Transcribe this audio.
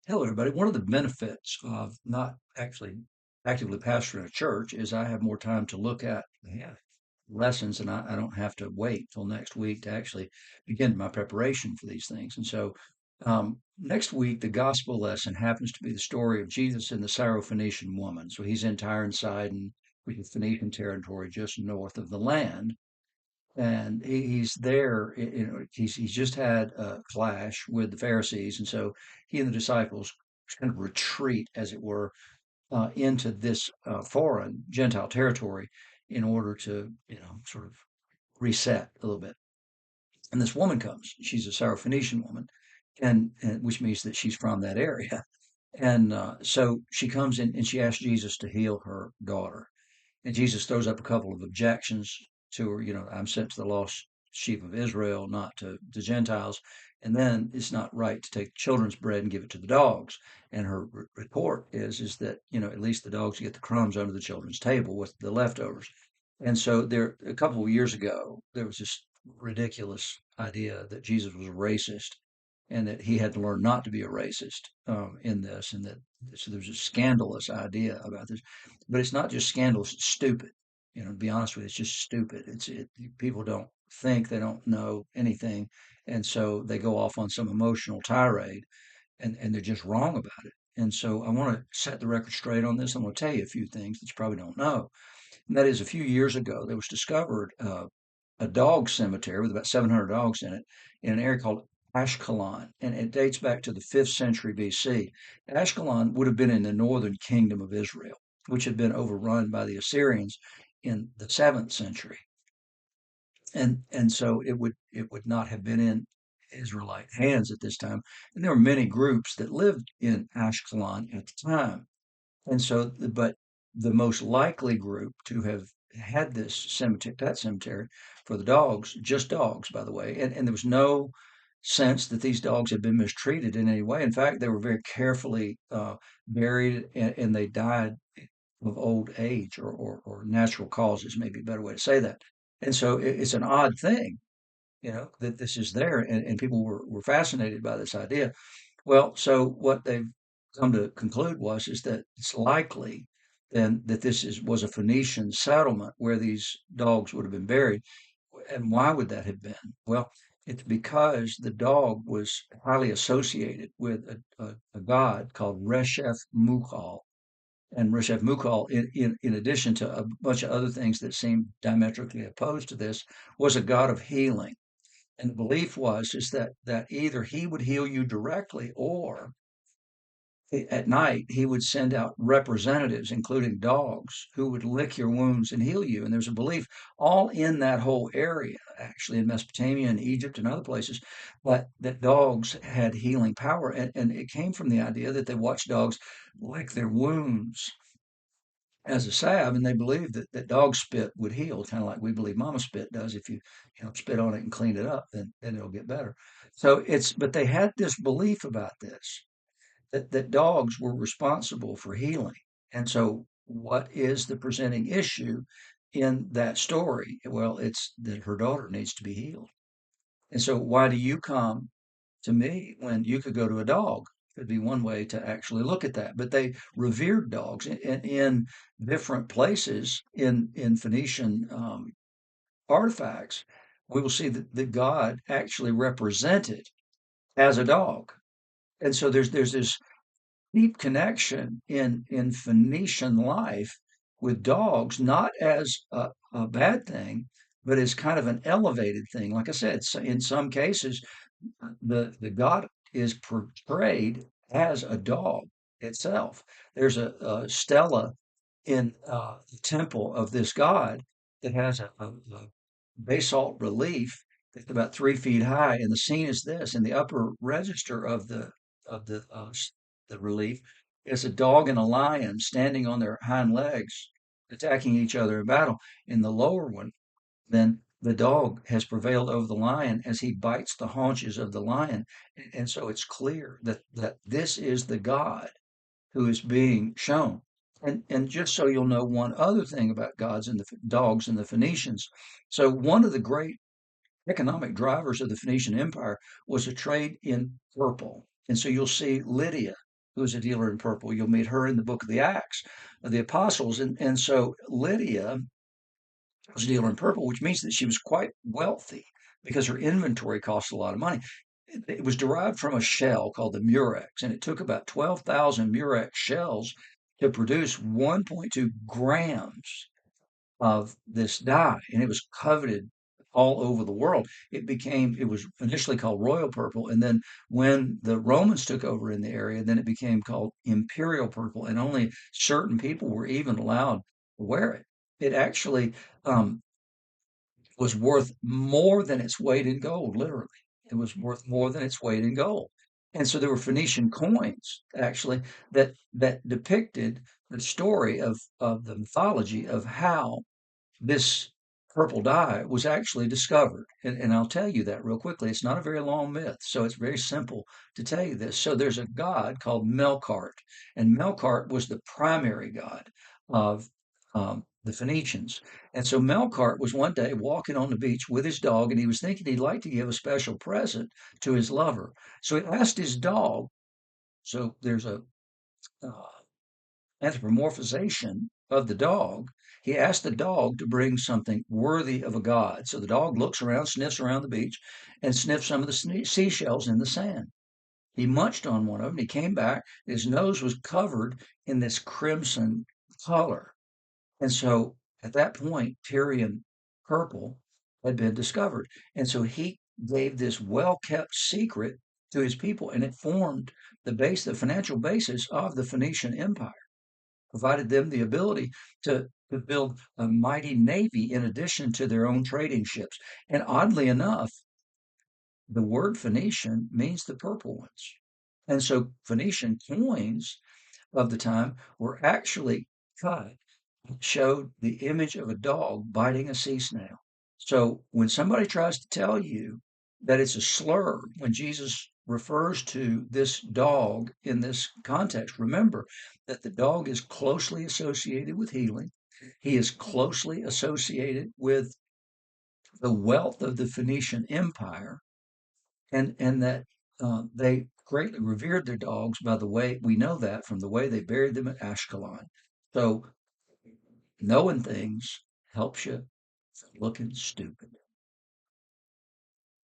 Hello, everybody. One of the benefits of not actually actively pastoring a church is I have more time to look at lessons, and I don't have to wait till next week to actually begin my preparation for these things. And so, next week, the gospel lesson happens to be the story of Jesus and the Syro Phoenician woman. So he's in Tyre and Sidon, which is Phoenician territory just north of the land. And he's there, he's just had a clash with the Pharisees, and so he and the disciples kind of retreat, as it were, into this foreign Gentile territory in order to, sort of reset a little bit. And this woman comes. She's a Syrophoenician woman, and which means that she's from that area. And so she comes in and she asks Jesus to heal her daughter. And Jesus throws up a couple of objections to her. I'm sent to the lost sheep of Israel, not to the Gentiles. And then it's not right to take children's bread and give it to the dogs. And her report is that, at least the dogs get the crumbs under the children's table with the leftovers. And so there, a couple of years ago, there was this ridiculous idea that Jesus was a racist and that he had to learn not to be a racist in this, and that so there's a scandalous idea about this, but it's not just scandalous; it's stupid. To be honest with you, it's just stupid. People don't think, they don't know anything, and so they go off on some emotional tirade, and they're just wrong about it. And so I want to set the record straight on this. I'm going to tell you a few things that you probably don't know. And that is, a few years ago, there was discovered a dog cemetery with about 700 dogs in it in an area called Ashkelon, and it dates back to the 5th century BC. Ashkelon would have been in the northern kingdom of Israel, which had been overrun by the Assyrians in the 7th century. And so it would not have been in Israelite hands at this time. And there were many groups that lived in Ashkelon at the time. And so, but the most likely group to have had this cemetery, that cemetery for the dogs, just dogs, by the way, and there was no sense that these dogs had been mistreated in any way. In fact, they were very carefully buried, and they died of old age, or natural causes, maybe a better way to say that. And so it's an odd thing, that this is there, and people were fascinated by this idea. Well, so what they've come to conclude is that it's likely then that was a Phoenician settlement where these dogs would have been buried. And why would that have been? Well, it's because the dog was highly associated with a god called Reshef Mukal. And Reshef Mukal, in addition to a bunch of other things that seem diametrically opposed to this, was a god of healing. And the belief is that either he would heal you directly, or at night he would send out representatives, including dogs, who would lick your wounds and heal you. And there's a belief all in that whole area, actually in Mesopotamia and Egypt and other places, but that dogs had healing power. And it came from the idea that they watched dogs lick their wounds as a salve, and they believed that dog spit would heal, kind of like we believe mama spit does. If you spit on it and clean it up, then it'll get better. But they had this belief about this, that dogs were responsible for healing. And so, what is the presenting issue in that story? Well, it's that her daughter needs to be healed. And so, why do you come to me when you could go to a dog? Could be one way to actually look at that. But they revered dogs in different places in Phoenician artifacts. We will see that God actually represented as a dog. And so there's this deep connection in Phoenician life with dogs, not as a bad thing, but as kind of an elevated thing. Like I said, in some cases, the god is portrayed as a dog itself. There's a stela in the temple of this god that has a basalt relief that's about 3 feet high, and the scene is this: in the upper register of the relief is a dog and a lion standing on their hind legs, attacking each other in battle. In the lower one, then the dog has prevailed over the lion as he bites the haunches of the lion. And so it's clear that this is the God who is being shown. And just so you'll know one other thing about dogs and the Phoenicians. So one of the great economic drivers of the Phoenician Empire was a trade in purple. And so you'll see Lydia who was a dealer in purple. You'll meet her in the book of the Acts of the Apostles. And so Lydia was a dealer in purple, which means that she was quite wealthy because her inventory cost a lot of money. It was derived from a shell called the murex, and it took about 12,000 murex shells to produce 1.2 grams of this dye, and it was coveted all over the world. It was initially called royal purple, and then when the Romans took over in the area, then it became called imperial purple, and only certain people were even allowed to wear it. It actually um, was worth more than its weight in gold, literally. It was worth more than its weight in gold. And so there were Phoenician coins actually that depicted the story of the mythology of how this purple dye was actually discovered. And I'll tell you that real quickly. It's not a very long myth, so it's very simple to tell you this. So there's a god called Melkart, and Melkart was the primary god of the Phoenicians. And so Melkart was one day walking on the beach with his dog, and he was thinking he'd like to give a special present to his lover. So he asked his dog. So there's a uh, anthropomorphization of the dog. He asked the dog to bring something worthy of a god. So the dog looks around, sniffs around the beach, and sniffs some of the seashells in the sand. He munched on one of them. He came back. His nose was covered in this crimson color. And so at that point, Tyrian purple had been discovered. And so he gave this well kept secret to his people, and it formed the financial basis of the Phoenician Empire, provided them the ability to build a mighty navy in addition to their own trading ships. And oddly enough, the word Phoenician means the purple ones. And so Phoenician coins of the time were actually cut, showed the image of a dog biting a sea snail. So when somebody tries to tell you that it's a slur when Jesus refers to this dog in this context, remember that the dog is closely associated with healing. He is closely associated with the wealth of the Phoenician Empire, and that they greatly revered their dogs by the way we know that from the way they buried them at Ashkelon. So knowing things helps you from looking stupid.